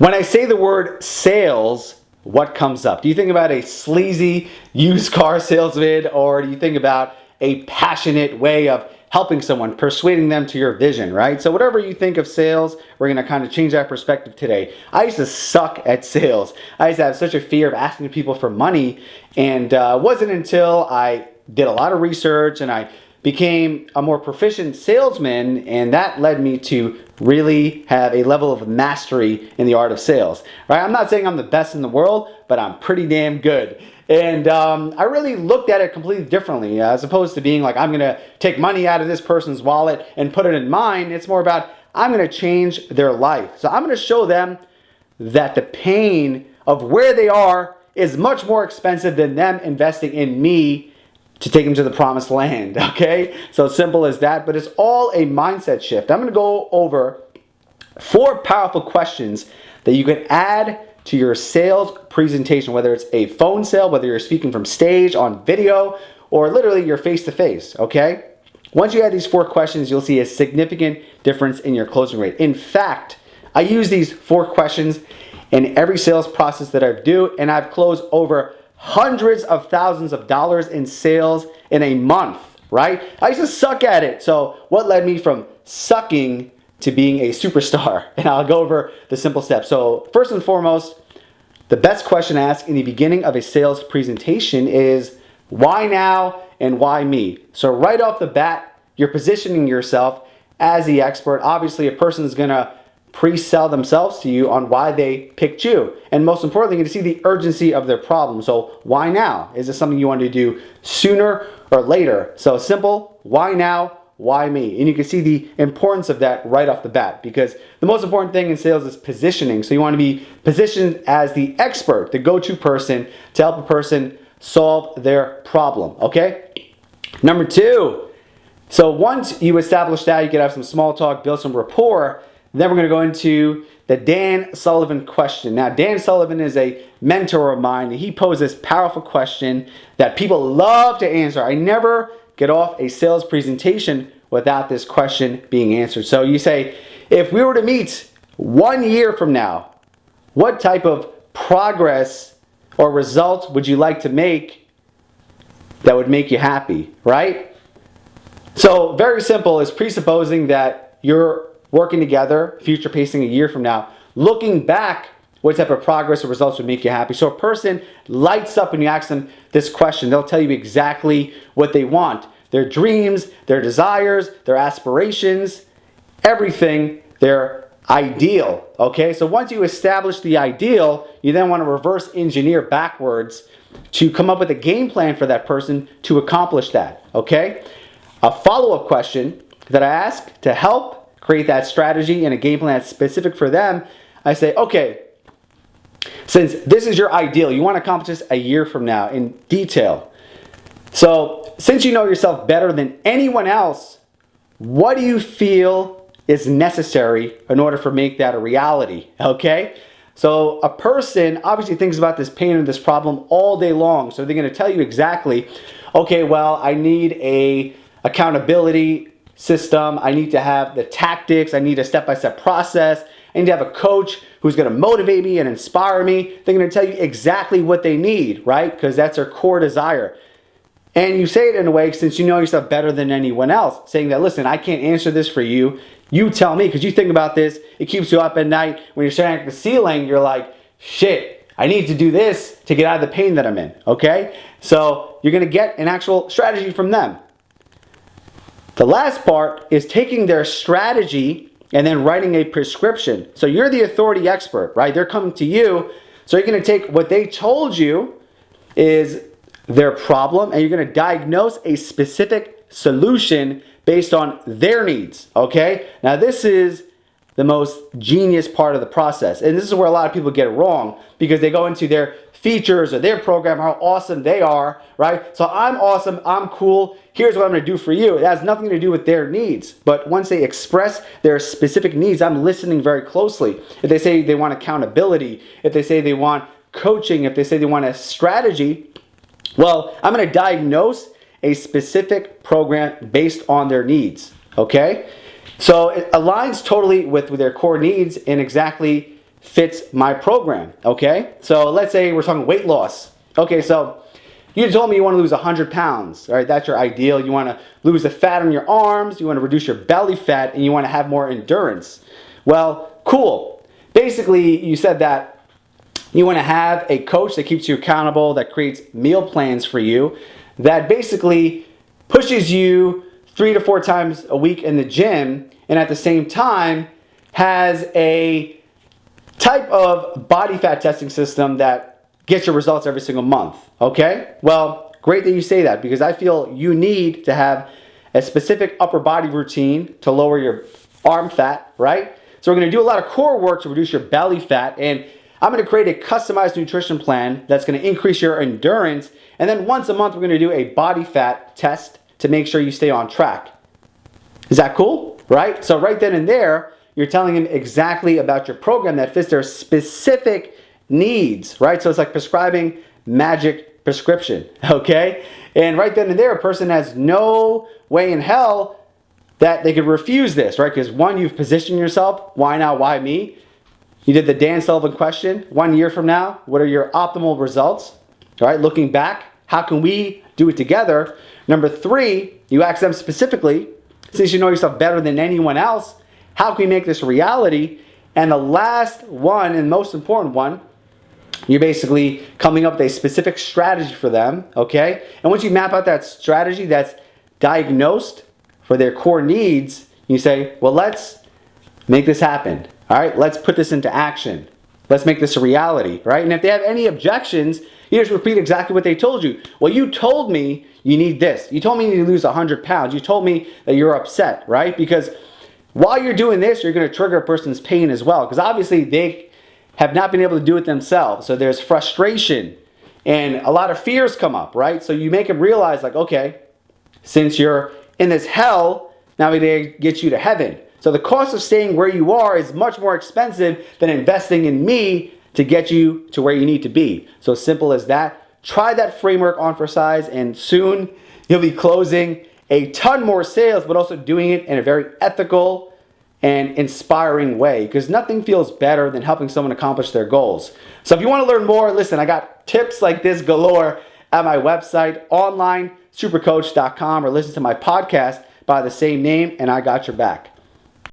When I say the word sales, what comes up? Do you think about a sleazy used car salesman, or do you think about a passionate way of helping someone, persuading them to your vision, right? So whatever you think of sales, we're gonna kind of change that perspective today. I used to suck at sales. I used to have such a fear of asking people for money, and it wasn't until I did a lot of research and I became a more proficient salesman, and that led me to really have a level of mastery in the art of sales, right? I'm not saying I'm the best in the world, but I'm pretty damn good. And I really looked at it completely differently, as opposed to being like, I'm gonna take money out of this person's wallet and put it in mine. It's more about, I'm gonna change their life. So I'm gonna show them that the pain of where they are is much more expensive than them investing in me to take them to the promised land, okay? So simple as that, but it's all a mindset shift. I'm gonna go over 4 powerful questions that you can add to your sales presentation, whether it's a phone sale, whether you're speaking from stage, on video, or literally you're face-to-face, okay? Once you add these 4 questions, you'll see a significant difference in your closing rate. In fact, I use these 4 questions in every sales process that I do, and I've closed over hundreds of thousands of dollars in sales in a month, right? I used to suck at it. So what led me from sucking to being a superstar? And I'll go over the simple steps. So first and foremost, the best question to ask in the beginning of a sales presentation is, why now and why me? So right off the bat, you're positioning yourself as the expert. Obviously, a person is gonna pre-sell themselves to you on why they picked you. And most importantly, you're gonna see the urgency of their problem. So why now? Is this something you want to do sooner or later? So simple, why now, why me? And you can see the importance of that right off the bat, because the most important thing in sales is positioning. So you want to be positioned as the expert, the go-to person to help a person solve their problem, okay? Number 2, so once you establish that, you can have some small talk, build some rapport. Then we're going to go into the Dan Sullivan question. Now, Dan Sullivan is a mentor of mine, and he posed this powerful question that people love to answer. I never get off a sales presentation without this question being answered. So you say, if we were to meet 1 year from now, what type of progress or results would you like to make that would make you happy, right? So very simple, is presupposing that you're working together, future pacing a year from now, looking back, what type of progress or results would make you happy. So a person lights up when you ask them this question. They'll tell you exactly what they want. Their dreams, their desires, their aspirations, everything, their ideal, okay? So once you establish the ideal, you then want to reverse engineer backwards to come up with a game plan for that person to accomplish that, okay? A follow-up question that I ask to help create that strategy and a game plan that's specific for them, I say, okay, since this is your ideal, you want to accomplish this a year from now in detail. So since you know yourself better than anyone else, what do you feel is necessary in order for make that a reality, okay? So a person obviously thinks about this pain or this problem all day long. So they're going to tell you exactly, okay, well, I need a accountability system, I need to have the tactics, I need a step-by-step process, I need to have a coach who's going to motivate me and inspire me. They're going to tell you exactly what they need, right? Because that's their core desire. And you say it in a way, since you know yourself better than anyone else, saying that, listen, I can't answer this for you. You tell me, because you think about this, it keeps you up at night. When you're staring at the ceiling, you're like, shit, I need to do this to get out of the pain that I'm in, okay? So you're going to get an actual strategy from them. The last part is taking their strategy and then writing a prescription. So you're the authority expert, right? They're coming to you. So you're going to take what they told you is their problem, and you're going to diagnose a specific solution based on their needs, okay? Now this is the most genius part of the process. And this is where a lot of people get it wrong, because they go into their features or their program, how awesome they are, right? So I'm awesome, I'm cool, here's what I'm gonna do for you. It has nothing to do with their needs. But once they express their specific needs, I'm listening very closely. If they say they want accountability, if they say they want coaching, if they say they want a strategy, well, I'm gonna diagnose a specific program based on their needs, okay? So it aligns totally with their core needs and exactly fits my program, okay? So let's say we're talking weight loss. Okay, so you told me you want to lose 100 pounds, right? That's your ideal. You want to lose the fat on your arms, you want to reduce your belly fat, and you want to have more endurance. Well, cool. Basically, you said that you want to have a coach that keeps you accountable, that creates meal plans for you, that basically pushes you 3 to 4 times a week in the gym, and at the same time has a type of body fat testing system that gets your results every single month. Okay? Well, great that you say that, because I feel you need to have a specific upper body routine to lower your arm fat, right? So we're going to do a lot of core work to reduce your belly fat, and I'm going to create a customized nutrition plan that's going to increase your endurance, and then once a month we're going to do a body fat test to make sure you stay on track. Is that cool? Right? So right then and there, you're telling them exactly about your program that fits their specific needs, right? So it's like prescribing magic prescription, okay? And right then and there, a person has no way in hell that they could refuse this, right? Because one, you've positioned yourself. Why now? Why me? You did the Dan Sullivan question. 1 year from now, what are your optimal results? All right, looking back, how can we do it together? Number 3, you ask them specifically, since you know yourself better than anyone else, how can we make this a reality? And the last one, and most important one, you're basically coming up with a specific strategy for them, okay? And once you map out that strategy that's diagnosed for their core needs, you say, well, let's make this happen. All right, let's put this into action. Let's make this a reality, right? And if they have any objections, you just repeat exactly what they told you. Well, you told me you need this. You told me you need to lose 100 pounds. You told me that you're upset, right? Because while you're doing this, you're going to trigger a person's pain as well. Because obviously they have not been able to do it themselves. So there's frustration and a lot of fears come up, right? So you make them realize like, okay, since you're in this hell, now we get you to heaven. So the cost of staying where you are is much more expensive than investing in me to get you to where you need to be. So simple as that. Try that framework on for size, and soon you'll be closing a ton more sales, but also doing it in a very ethical and inspiring way, because nothing feels better than helping someone accomplish their goals. So if you want to learn more, listen, I got tips like this galore at my website, onlinesupercoach.com, or listen to my podcast by the same name, and I got your back.